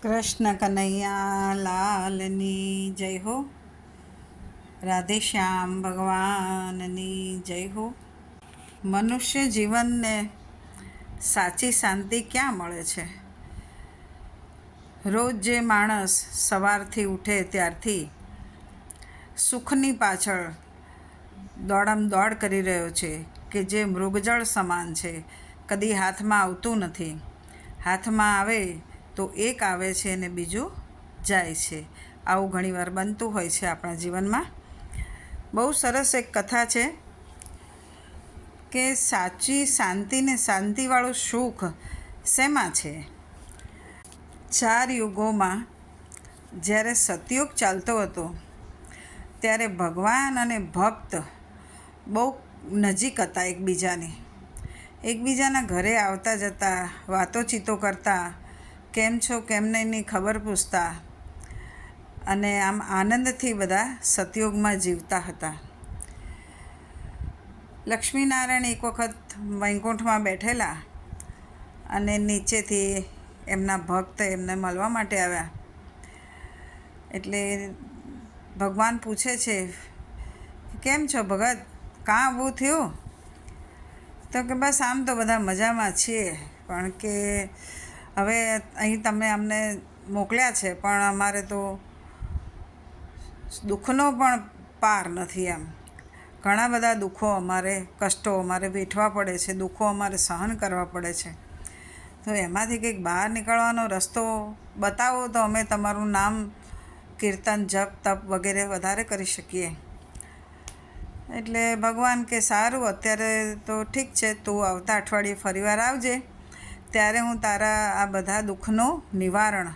કૃષ્ણ કનૈયા લાલની જય હો, રાધે શ્યામ ભગવાનની જય હો. મનુષ્ય જીવનને સાચી શાંતિ ક્યાં મળે છે? રોજ જે માણસ સવારથી ઉઠે ત્યારથી સુખની પાછળ દોડ કરી રહ્યો છે કે જે મૃગજળ સમાન છે, કદી હાથમાં આવતું નથી. હાથમાં આવે તો એક આવે છે અને બીજું જાય છે. આવું ઘણીવાર બનતું હોય છે આપણા જીવનમાં. બહુ સરસ એક કથા છે કે સાચી શાંતિ ને શાંતિવાળું સુખ શેમાં છે? 4 યુગોમાં જ્યારે સતયુગ ચાલતો હતો ત્યારે ભગવાન અને ભક્ત બહુ નજીક હતા એકબીજાના ઘરે આવતા જતા, વાતોચીતો કરતા, કેમ છો કેમ નહીંની ખબર પૂછતા અને આમ આનંદથી બધા સતયુગમાં જીવતા હતા. લક્ષ્મીનારાયણ એક વખત વૈકુંઠમાં બેઠેલા અને નીચેથી એમના ભક્ત એમને મળવા માટે આવ્યા. એટલે ભગવાન પૂછે છે, કેમ છો ભગત, કાં ઊભું થયું? તો કે બસ આમ તો બધા મજામાં છીએ, પણ કે હવે અહીં તમે અમને મોકલ્યા છે, પણ અમારે તો દુઃખનો પણ પાર નથી. એમ ઘણા બધા દુઃખો કષ્ટો અમારે વેઠવા પડે છે, દુઃખો અમારે સહન કરવા પડે છે. તો એમાંથી કંઈક બહાર નીકળવાનો રસ્તો બતાવો તો અમે તમારું નામ કીર્તન જપ તપ વગેરે વધારે કરી શકીએ. એટલે ભગવાન કે સારું, અત્યારે તો ઠીક છે, તું આવતા અઠવાડિયે ફરીવાર આવજે, ત્યારે હું તારા આ બધા દુઃખનું નિવારણ,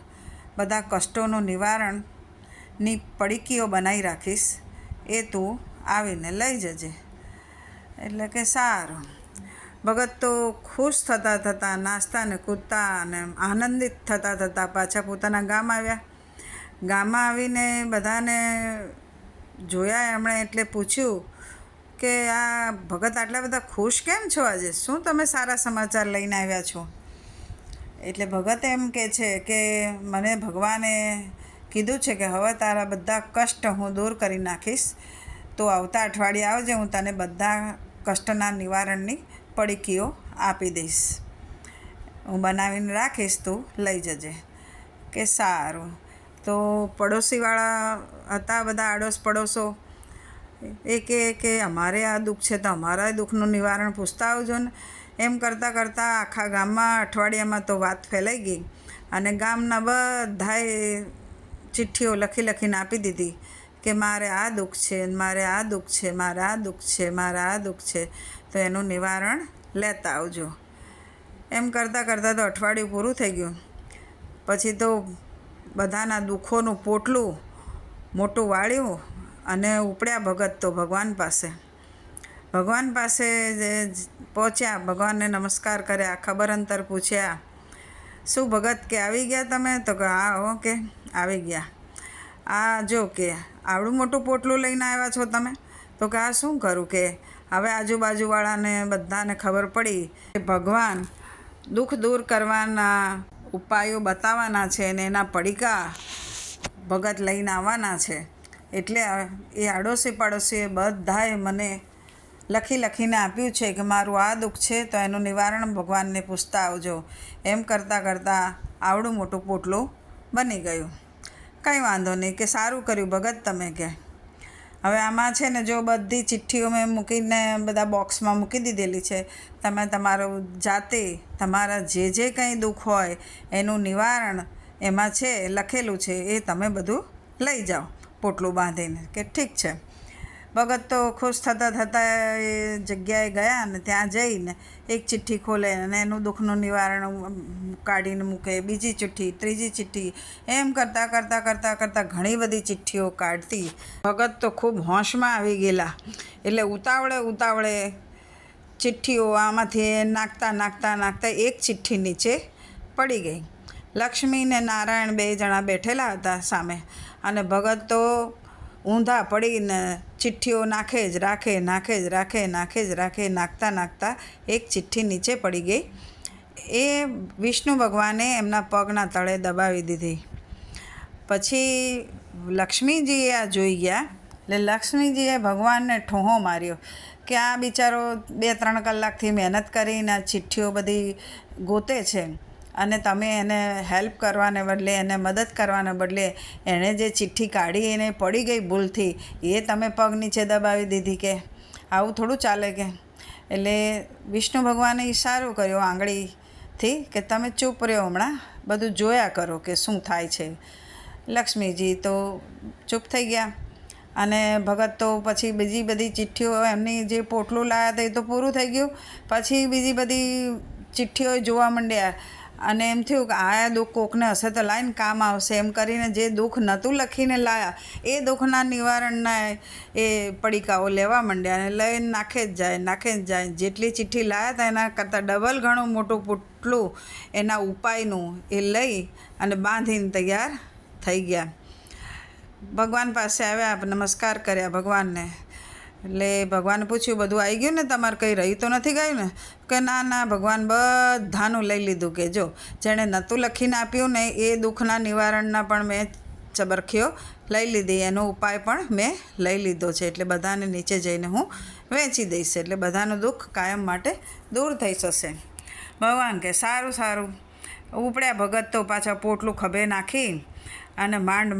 બધા કષ્ટોનું નિવારણની પડીકીઓ બનાવી રાખીશ, એ તું આવીને લઈ જજે. એટલે કે સારું. ભગત તો ખુશ થતાં નાસ્તા ને કૂદતા અને આનંદિત થતાં પાછા પોતાના ગામ આવ્યા. ગામમાં આવીને બધાને જોયા એમણે, એટલે પૂછ્યું કે આ ભગત આટલા બધા ખુશ કેમ છો આજે? શું તમે સારા સમાચાર લઈને આવ્યા છો? એટલે ભગત એમ કહે છે કે મને ભગવાને કીધું છે કે હવે તારા બધા કષ્ટ હું દૂર કરી નાખીશ, તો આવતા અઠવાડિયે આવજે, હું તને બધા કષ્ટના નિવારણની પડીકીઓ આપી દઈશ, હું બનાવીને રાખીશ, તું લઈ જજે. કે સારું. તો પડોશીવાળા હતા બધા, આડોશ પડોશો, એ કે અમારે આ દુઃખ છે તો અમારા દુઃખનું નિવારણ પૂછતા આવજો ને. એમ કરતાં આખા ગામમાં અઠવાડિયામાં તો વાત ફેલાઈ ગઈ અને ગામના બધાએ ચિઠ્ઠીઓ લખીને આપી દીધી કે મારે આ દુઃખ છે, મારે આ દુઃખ છે, મારે આ દુઃખ છે, મારે આ દુઃખ છે, તો એનું નિવારણ લેતા આવજો. એમ કરતાં તો અઠવાડિયું પૂરું થઈ ગયું. પછી તો બધાના દુઃખોનું પોટલું મોટું વાળ્યું અને ઉપડ્યા ભગત તો ભગવાન પાસે પહોંચ્યા. ભગવાનને નમસ્કાર કર્યા, ખબર અંતર પૂછ્યા, શું ભગત કે આવી ગયા તમે? તો કે હા હો, કે આવી ગયા. આ જો કે આવડું મોટું પોટલું લઈને આવ્યા છો તમે? તો કે આ શું કરું? કે હવે આજુબાજુવાળાને બધાને ખબર પડી કે ભગવાન દુઃખ દૂર કરવાના ઉપાયો બતાવવાના છે અને એના પડીકા ભગત લઈને આવવાના છે. એટલે એ આડોશી પાડોશીએ બધાએ મને લખીને આપ્યું છે કે મારું આ દુઃખ છે તો એનું નિવારણ ભગવાનને પૂછતા આવજો. એમ કરતાં આવડું મોટું પોટલું બની ગયું. કંઈ વાંધો નહીં, કે સારું કર્યું ભગત તમે. કે હવે આમાં છે ને, જો બધી ચિઠ્ઠીઓ મેં મૂકીને બધા બોક્સમાં મૂકી દીધેલી છે, તમે તમારું જાતે તમારા જે કંઈ દુઃખ હોય એનું નિવારણ એમાં છે લખેલું છે, એ તમે બધું લઈ જાઓ પોટલું બાંધીને. કે ઠીક છે. ભગત તો ખુશ થતાં એ જગ્યાએ ગયા અને ત્યાં જઈને એક ચિઠ્ઠી ખોલે અને એનું દુઃખનું નિવારણ કાઢીને મૂકે, બીજી ચિઠ્ઠી, ત્રીજી ચિઠ્ઠી, એમ કરતાં ઘણી બધી ચિઠ્ઠીઓ કાઢતી. ભગત તો ખૂબ હોશમાં આવી ગયેલા, એટલે ઉતાવળે ચિઠ્ઠીઓ આમાંથી નાખતા એક ચિઠ્ઠી નીચે પડી ગઈ. લક્ષ્મી ને નારાયણ 2 જણા બેઠેલા હતા સામે, અને ભગત તો ઊંધા પડીને ચિઠ્ઠીઓ નાખે જ રાખે, નાખતા એક ચિઠ્ઠી નીચે પડી ગઈ. એ વિષ્ણુ ભગવાને એમના પગના તળે દબાવી દીધી. પછી લક્ષ્મીજીએ આ જોઈ ગયા એટલે લક્ષ્મીજીએ ભગવાનને ઠોહો માર્યો કે આ બિચારો 2-3 કલાકથી મહેનત કરીને આ ચિઠ્ઠીઓ બધી ગોતે છે અને તમે એને હેલ્પ કરવાને બદલે, એને મદદ કરવાને બદલે એણે જે ચિઠ્ઠી કાઢી એને પડી ગઈ ભૂલથી, એ તમે પગ નીચે દબાવી દીધી. કે આવું થોડું ચાલે કે. એટલે વિષ્ણુ ભગવાને ઈશારો કર્યો આંગળીથી કે તમે ચૂપ રહ્યો, હમણાં બધું જોયા કરો કે શું થાય છે. લક્ષ્મીજી તો ચૂપ થઈ ગયા અને ભગત તો પછી બીજી બધી ચિઠ્ઠીઓ, એમની જે પોટલું લાવ્યા હતા એ તો પૂરું થઈ ગયું. પછી બીજી બધી ચિઠ્ઠીઓ જોવા માંડ્યા અને એમ થયું કે આ દુઃખ કોકને હશે તો લાઈને કામ આવશે, એમ કરીને જે દુઃખ નહોતું લખીને લાવ્યા એ દુઃખના નિવારણના એ પડીકાઓ લેવા માંડ્યા અને લઈને નાખે જ જાય. જેટલી ચિઠ્ઠી લાવ્યા હતા એના કરતાં ડબલ ઘણું મોટું પોટલું એના ઉપાયનું એ લઈ અને બાંધીને તૈયાર થઈ ગયા. ભગવાન પાસે આવ્યા, નમસ્કાર કર્યા ભગવાનને. એટલે ભગવાને પૂછ્યું બધું આવી ગયું ને, તમારે કંઈ રહી તો નથી ગયું ને? કે ના ના ભગવાન, બધાનું લઈ લીધું. કે જો જેણે નહોતું લખીને આપ્યું ને એ દુઃખના નિવારણના પણ મેં ચબરખીઓ લઈ લીધી, એનો ઉપાય પણ મેં લઈ લીધો છે. એટલે બધાને નીચે જઈને હું વેચી દઈશ, એટલે બધાનું દુઃખ કાયમ માટે દૂર થઈ જશે. ભગવાન કે સારું સારું. ઉપડ્યા ભગત તો પાછા પોટલું ખભે નાખી અને માંડ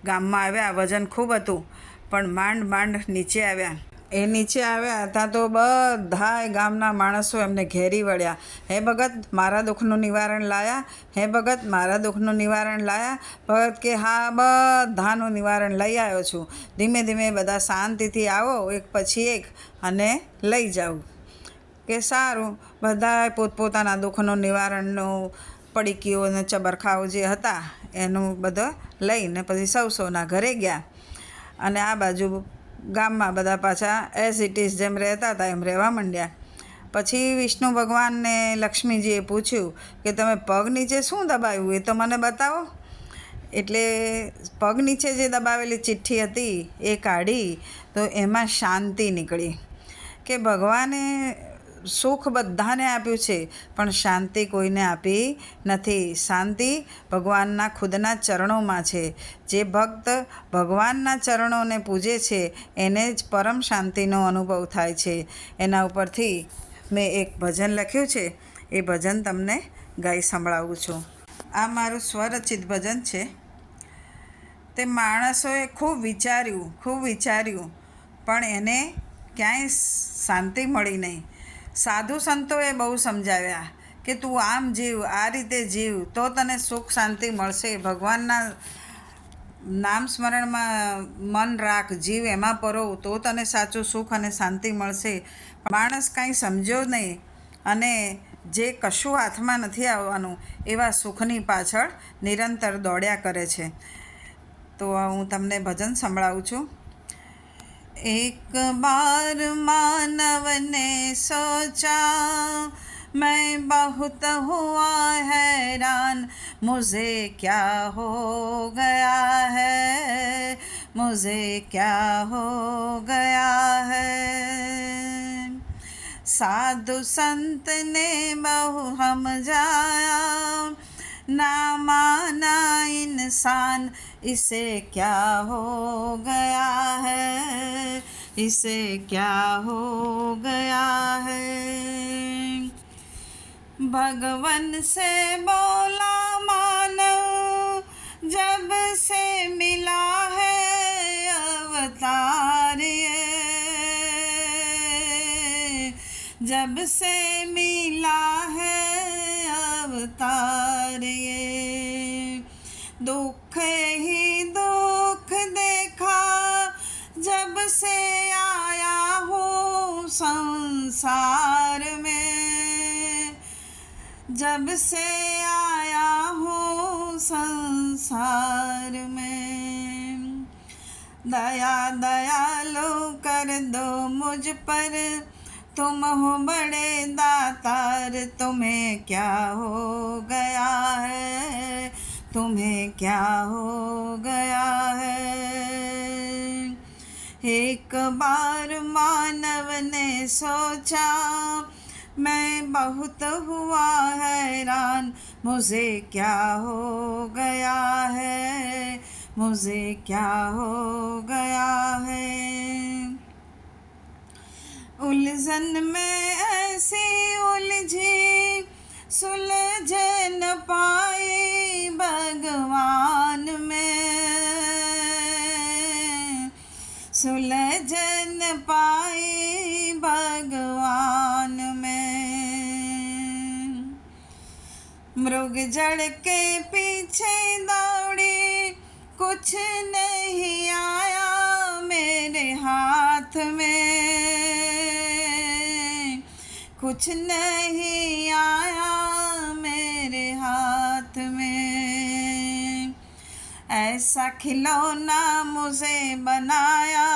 ગામમાં આવ્યા. વજન ખૂબ હતું પણ માંડ નીચે આવ્યા. એ નીચે આવ્યા ત્યાં તો બધાય ગામના માણસો એમને ઘેરી વળ્યા. હે ભગત, મારા દુઃખનું નિવારણ લાયા? હે ભગત, મારા દુઃખનું નિવારણ લાયા? ભગત કે હા, બધાનું નિવારણ લઈ આવ્યો છું. ધીમે ધીમે બધા શાંતિથી આવો, એક પછી એક, અને લઈ જાઓ. કે સારું. બધા પોતપોતાના દુઃખનું નિવારણનું પડીકીઓ અને ચબરખાઓ જે હતા એનું બધું લઈને પછી સૌના ઘરે ગયા. અને આ બાજુ ગામમાં બધા પાછા એઝ ઇટ ઇઝ જેમ રહેતા હતા એમ રહેવા માંડ્યા. પછી વિષ્ણુ ભગવાનને લક્ષ્મીજીએ પૂછ્યું કે તમે પગ નીચે શું દબાવ્યું એ તો મને બતાવો. એટલે પગ નીચે જે દબાવેલી ચિઠ્ઠી હતી એ કાઢી તો એમાં શાંતિ નીકળી. કે ભગવાને સુખ બધાને આપ્યું છે પણ શાંતિ કોઈને આપી નથી. શાંતિ ભગવાનના ખુદના ચરણોમાં છે. જે ભક્ત ભગવાનના ચરણોને પૂજે છે એને જ પરમ શાંતિનો અનુભવ થાય છે. એના ઉપરથી મેં એક ભજન લખ્યું છે, એ ભજન તમને ગાઈ સંભળાવું છું. આ મારું સ્વરચિત ભજન છે. તે માણસોએ ખૂબ વિચાર્યું પણ એને ક્યાંય શાંતિ મળી નહીં. સાધુ સંતોએ બહુ સમજાવ્યા કે તું આમ જીવ, આ રીતે જીવ તો તને સુખ શાંતિ મળશે. ભગવાનના નામ સ્મરણમાં મન રાખ, જીવ એમાં પરોવ તો તને સાચું સુખ અને શાંતિ મળશે. માણસ કાંઈ સમજ્યો નહીં અને જે કશું હાથમાં નથી આવવાનું એવા સુખની પાછળ નિરંતર દોડ્યા કરે છે. તો હું તમને ભજન સંભળાવું છું. एक बार मानव ने सोचा मैं बहुत हुआ हैरान, मुझे क्या हो गया है, मुझे क्या हो गया है. साधु संत ने बहु समझाया, ना माना इंसान इसे क्या हो गया है, इसे क्या हो गया है. भगवन से बोला मानव, जब से मिला है अवतार ये, जब से मिला है अवतार ये. दुख ही दुख देखा जब से आया हूँ संसार में, जब से आया हूँ संसार में. दया दयालु कर दो मुझ पर, तुम हो बड़े दातार, तुम्हें क्या हो गया है, तुम्हें क्या हो गया है. एक बार मानव ने सोचा मैं बहुत हुआ हैरान, मुझे क्या हो गया है, मुझे क्या हो गया है। उलझन में ऐसी उलझी, सुलझ न पाई भगवान में, सुलझ न पाई भगवान में। मृग जड़ के पीछे दौड़ी, कुछ नहीं आया मेरे हाथ में, कुछ नहीं आया मेरे हाथ में। ऐसा खिलौना मुझे बनाया,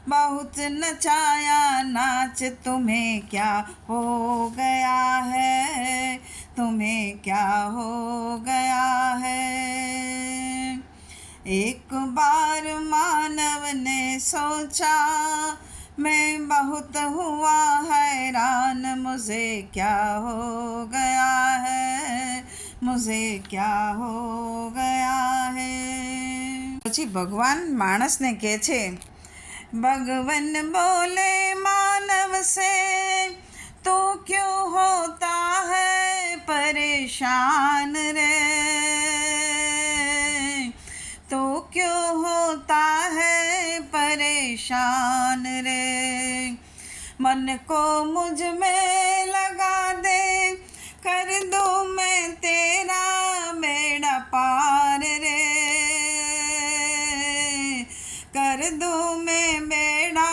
बहुत नचाया नाच, तुम्हें क्या हो गया है, तुम्हें क्या हो गया है। एक बार मानव ने सोचा, मैं बहुत हुआ हैरान, मुझे क्या हो गया है, मुझे क्या हो गया है। પછી ભગવાન માણસને કહે છે, भगवन बोले मानव से, तो क्यों होता है परेशान रे, तो क्यों होता है परेशान रे। मन को मुझ में लगा दे, कर दूँ मैं तेरा बेड़ा पार रे, कर दूँ मैं बेड़ा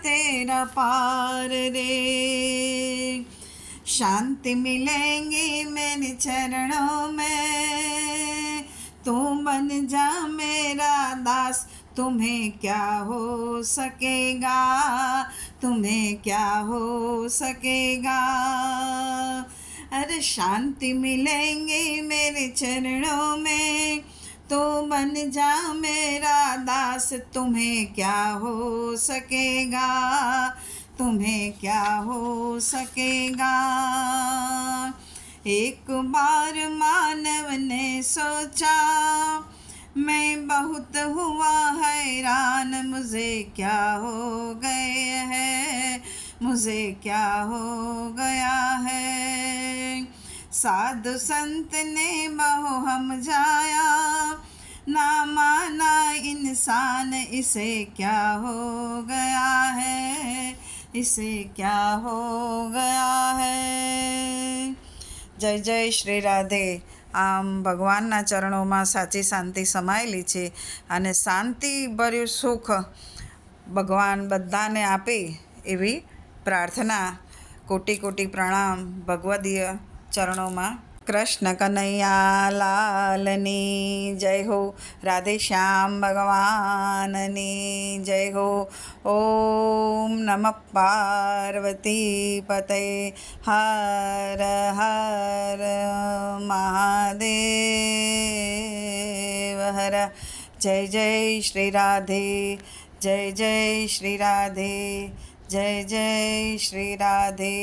तेरा पार रे। शांति मिलेंगी मेरे चरणों में, तू बन जा मेरा दास, तुम्हें क्या हो सकेगा, तुम्हें क्या हो सकेगा। अरे शांति मिलेंगी मेरे चरणों में, तो बन जा मेरा दास, तुम्हें क्या हो सकेगा, तुम्हें क्या हो सकेगा। एक बार मानव ने सोचा, मैं बहुत हुआ हैरान, मुझे क्या हो गए है, मुझे क्या हो गया है। साधु संत ने बहु हम जाया, ना माना इंसान, इसे क्या हो गया है, इसे क्या हो गया है। જય જય શ્રી રાધે. આમ ભગવાનના ચરણોમાં સાચી શાંતિ સમાયેલી છે અને શાંતિભર્યું સુખ ભગવાન બધાને આપે એવી પ્રાર્થના. કોટી કોટી પ્રણામ ભગવદીય ચરણોમાં. કૃષ્ણ કનૈયા લાલની જય હો, રાધે શ્યામ ભગવાનની જય હો. ઓમ નમઃ પાર્વતી પતય, હર હર મહાદેવ હર. જય જય શ્રી રાધે, જય જય શ્રી રાધે, જય જય શ્રી રાધે.